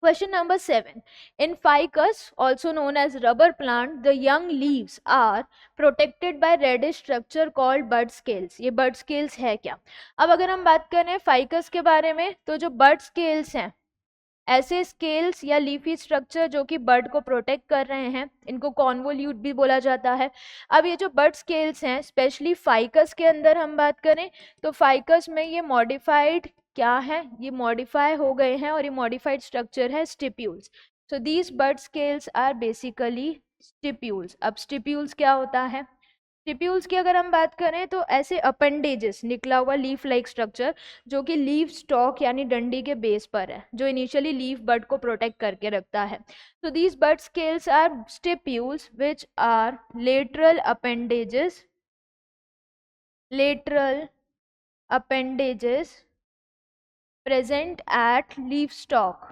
Question number 7. In ficus, also known as rubber plant, the young leaves are protected by reddish structure called bud scales. ये bud scales है क्या? अब अगर हम बात करें ficus के बारे में, तो जो bud scales हैं, ऐसे स्केल्स या लीफी स्ट्रक्चर जो कि बर्ड को प्रोटेक्ट कर रहे हैं, इनको कॉन्वोल्यूट भी बोला जाता है। अब ये जो बर्ड स्केल्स हैं, स्पेशली फाइकस के अंदर हम बात करें तो फाइकस में ये मॉडिफाइड क्या है, ये मॉडिफाई हो गए हैं और ये मॉडिफाइड स्ट्रक्चर है stipules. So these bud scales are basically stipules. अब स्टिप्यूल्स क्या होता है? स्टिप्यूल्स की अगर हम बात करें तो ऐसे अपेंडेजेस, निकला हुआ लीफ लाइक स्ट्रक्चर जो कि लीफ स्टॉक यानी डंडी के बेस पर है, जो इनिशियली लीफ बड को प्रोटेक्ट करके रखता है। तो these bud scales are stipules which are lateral appendages present at leaf stalk,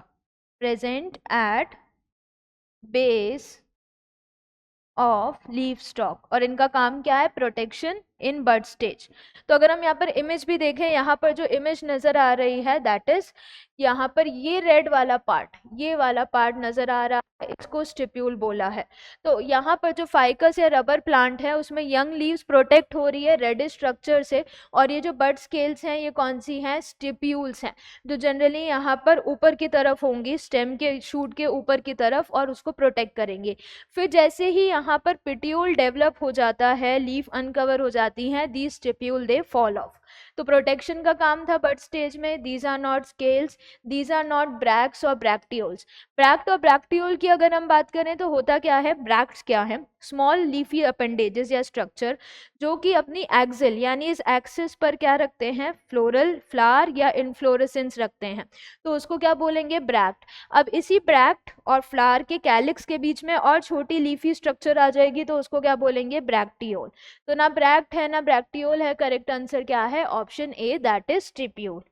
present at base of leaf stalk, और इनका काम क्या है? Protection in bud stage. तो अगर हम यहाँ पर इमेज भी देखें, यहाँ पर जो इमेज नजर आ रही है दैट इज यहाँ पर ये रेड वाला पार्ट, ये वाला पार्ट नजर आ रहा है, इसको स्टिप्यूल बोला है। तो यहाँ पर जो फाइकस या रबर प्लांट है उसमें यंग लीव्स प्रोटेक्ट हो रही है रेडिश स्ट्रक्चर से, और ये जो बड स्केल्स हैं ये कौन सी हैं? स्टिप्यूल्स हैं, जो जनरली यहाँ पर ऊपर की तरफ होंगी, स्टेम के शूट के ऊपर की तरफ, और उसको प्रोटेक्ट करेंगे। फिर जैसे ही यहाँ पर पिट्यूल डेवलप हो जाता है, लीफ अनकवर हो जाती हैं, the stipule they fall off. तो प्रोटेक्शन का काम था बड स्टेज में। These are not scales, these are not bracts और ब्रैक्टियोल्स। ब्रैक्ट और ब्रैक्टियोल की अगर हम बात करें तो होता क्या है? ब्रैक्ट्स क्या है? स्मॉल लीफी अपेंडेजेस या स्ट्रक्चर जो कि अपनी एक्सिल यानी इस एक्सिस पर क्या रखते हैं? फ्लोरल, फ्लावर या इनफ्लोरेसेंस रखते हैं, तो उसको क्या बोलेंगे? ब्रैक्ट। अब इसी ब्रैक्ट और फ्लावर के कैलिक्स के बीच में और छोटी लीफी स्ट्रक्चर आ जाएगी, तो उसको क्या बोलेंगे? ब्रैक्टियोल। तो ना ब्रैक्ट है ना ब्रैक्टियोल है, करेक्ट आंसर क्या है? Option A, that is stipule.